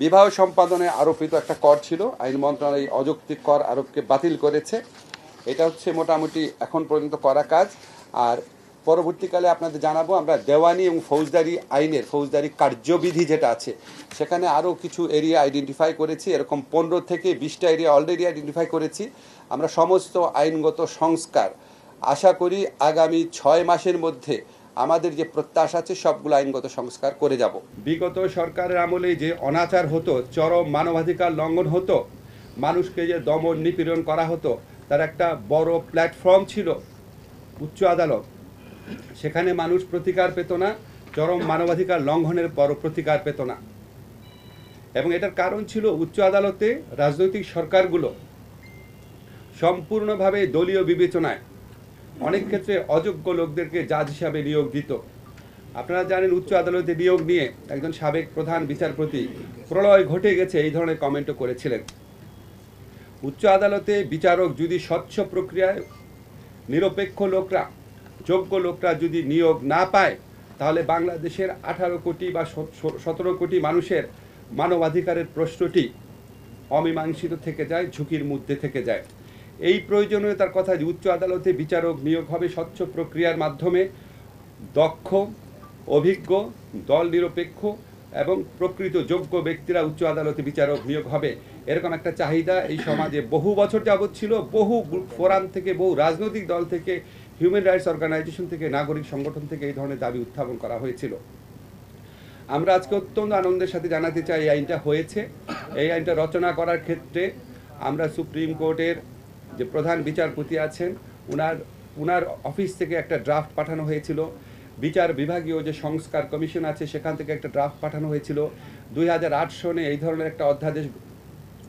বিবাহ সম্পাদনে আরোপিত একটা কর ছিল, আইন মন্ত্রণালয় এই অযৌক্তিক কর আরোপকে বাতিল করেছে। এটা হচ্ছে মোটামুটি এখন পর্যন্ত করা কাজ। আর পরবর্তীকালে আপনাদের জানাবো, আমরা দেওয়ানি এবং ফৌজদারি আইনের ফৌজদারি কার্যবিধি যেটা আছে সেখানে আরও কিছু এরিয়া আইডেন্টিফাই করেছি। এরকম 15 থেকে 20টা এরিয়া অলরেডি আইডেন্টিফাই করেছি। আমরা সমস্ত আইনগত সংস্কার আশা করি আগামী 6 মাসের মধ্যে আমাদের যে প্রত্যাশা আছে সবগুলো আইনগত সংস্কার করে যাব। বিগত সরকারের আমলে যে অনাচার হতো, চরম মানবাধিকার লঙ্ঘন হতো, মানুষকে যে দমন নিপীড়ন করা হতো, তার একটা বড় প্ল্যাটফর্ম ছিল উচ্চ আদালত। সেখানে মানুষ প্রতিকার পেত না, চরম মানবাধিকার লঙ্ঘনের বড় প্রতিকার পেত না। এবং এটার কারণ ছিল উচ্চ আদালতে রাজনৈতিক সরকারগুলো সম্পূর্ণভাবে দলীয় বিবেচনায় অনেক ক্ষেত্রে অযোগ্য লোকদেরকে জাজ হিসাবে নিয়োগ দিত। আপনারা জানেন, উচ্চ আদালতে নিয়োগ নিয়ে একজন সাবেক প্রধান বিচারপতি প্রলয় ঘটে গেছে এই ধরনের কমেন্টও করেছিলেন। উচ্চ আদালতে বিচারক যদি স্বচ্ছ প্রক্রিয়ায় নিরপেক্ষ লোকরা, যোগ্য লোকরা যদি নিয়োগ না পায়, তাহলে বাংলাদেশের 18 কোটি বা 17 কোটি মানুষের মানবাধিকারের প্রশ্নটি অমীমাংসিত থেকে যায়, ঝুঁকির মধ্যে থেকে যায়। এই প্রয়োজনীয়তার কথা যে উচ্চ আদালতে বিচারক নিয়োগ হবে স্বচ্ছ প্রক্রিয়ার মাধ্যমে, দক্ষ, অভিজ্ঞ, দল নিরপেক্ষ এবং প্রকৃত যোগ্য ব্যক্তিরা উচ্চ আদালতে বিচারক নিয়োগ হবে, এরকম একটা চাহিদা এই সমাজে বহু বছর যাবৎ ছিল। বহু ফোরাম থেকে, বহু রাজনৈতিক দল থেকে, হিউম্যান রাইটস অর্গানাইজেশন থেকে, নাগরিক সংগঠন থেকে এই ধরনের দাবি উত্থাপন করা হয়েছিল। আমরা আজকে অত্যন্ত আনন্দের সাথে জানাতে চাই এই আইনটা হয়েছে। এই আইনটা রচনা করার ক্ষেত্রে আমরা সুপ্রিম কোর্টের যে প্রধান বিচারপতি আছেন উনার অফিস থেকে একটা ড্রাফট পাঠানো হয়েছিল। বিচার বিভাগীয় যে সংস্কার কমিশন আছে সেখান থেকে একটা ড্রাফট পাঠানো হয়েছিল। 2008 সনে এই ধরনের একটা অধ্যাদেশ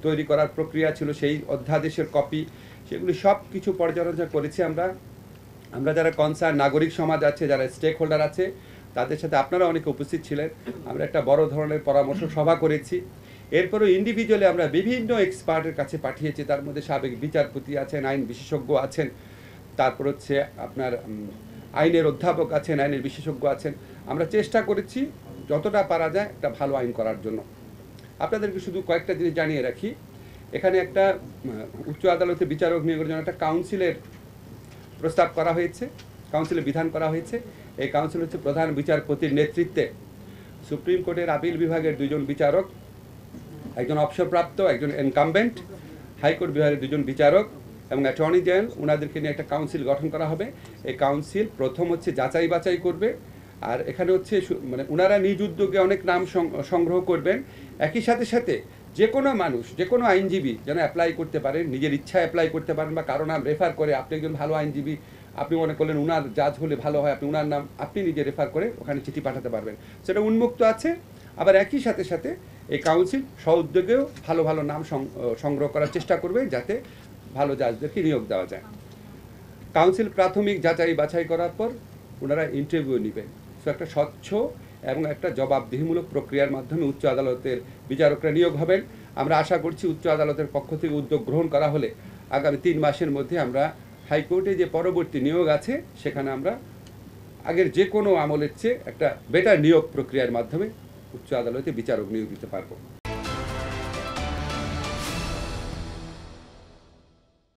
তৈরি করার প্রক্রিয়া ছিল, সেই অধ্যাদেশের কপি, সেগুলি সব কিছু পর্যালোচনা করেছি আমরা যারা কনসার্ন নাগরিক সমাজ আছে, যারা স্টেক হোল্ডার আছে, তাদের সাথে আপনারা অনেকে উপস্থিত ছিলেন। আমরা একটা বড় ধরনের পরামর্শ সভা করেছি। এরপরও ইন্ডিভিজুয়ালি আমরা বিভিন্ন এক্সপার্টের কাছে পাঠিয়েছি। তার মধ্যে সাবেক বিচারপতি আছেন, আইন বিশেষজ্ঞ আছেন, তারপর হচ্ছে আপনার আইনের অধ্যাপক আছেন, আইনের বিশেষজ্ঞ আছেন। আমরা চেষ্টা করেছি যতটা পারা যায় একটা ভালো আইন করার জন্য। আপনাদেরকে শুধু কয়েকটা জিনিস জানিয়ে রাখি। এখানে একটা উচ্চ আদালতে বিচারক নিয়োগের জন্য একটা কাউন্সিলের প্রস্তাব করা হয়েছে, কাউন্সিলের বিধান করা হয়েছে। এই কাউন্সিল হচ্ছে প্রধান বিচারপতির নেতৃত্বে সুপ্রিম কোর্টের আপিল বিভাগের 2 জন বিচারক, একজন অবসরপ্রাপ্ত, একজন ইনকামবেন্ট, হাইকোর্ট বিভাগের 2 জন বিচারক এবং অ্যাটর্নি জেনারেল, ওনাদেরকে নিয়ে একটা কাউন্সিল গঠন করা হবে। এই কাউন্সিল প্রথম হচ্ছে যাচাই বাছাই করবে। আর এখানে হচ্ছে মানে ওনারা নিজ উদ্যোগে অনেক নাম সংগ্রহ করবেন। একই সাথে যে কোনো মানুষ, যে কোনো আইনজীবী যেন অ্যাপ্লাই করতে পারেন, নিজের ইচ্ছায় অ্যাপ্লাই করতে পারেন, বা কারো নাম রেফার করে, আপনি একজন ভালো আইনজীবী, আপনি মনে করলেন উনার জাজ হলে ভালো হয়, আপনি উনার নাম আপনি নিজে রেফার করে ওখানে চিঠি পাঠাতে পারবেন, সেটা উন্মুক্ত আছে। আবার একই সাথে এই কাউন্সিল স্বউদ্যোগেও ভালো ভালো নাম সংগ্রহ করার চেষ্টা করবে, যাতে ভালো জাজদেরকে নিয়োগ দেওয়া যায়। কাউন্সিল প্রাথমিক যাচাই বাছাই করার পর ওনারা ইন্টারভিউ নেবেন। সো একটা স্বচ্ছ এবং একটা জবাবদিহিমূলক প্রক্রিয়ার মাধ্যমে উচ্চ আদালতের বিচারকরা নিয়োগ হবেন। আমরা আশা করছি উচ্চ আদালতের পক্ষ থেকে উদ্যোগ গ্রহণ করা হলে আগামী 3 মাসের মধ্যে আমরা হাইকোর্টে যে পরবর্তী নিয়োগ আছে সেখানে আমরা আগের যে কোনো আমলের চেয়ে একটা বেটার নিয়োগ প্রক্রিয়ার মাধ্যমে উচ্চ আদালতে বিচারক নিয়োগ দিতে পারবো।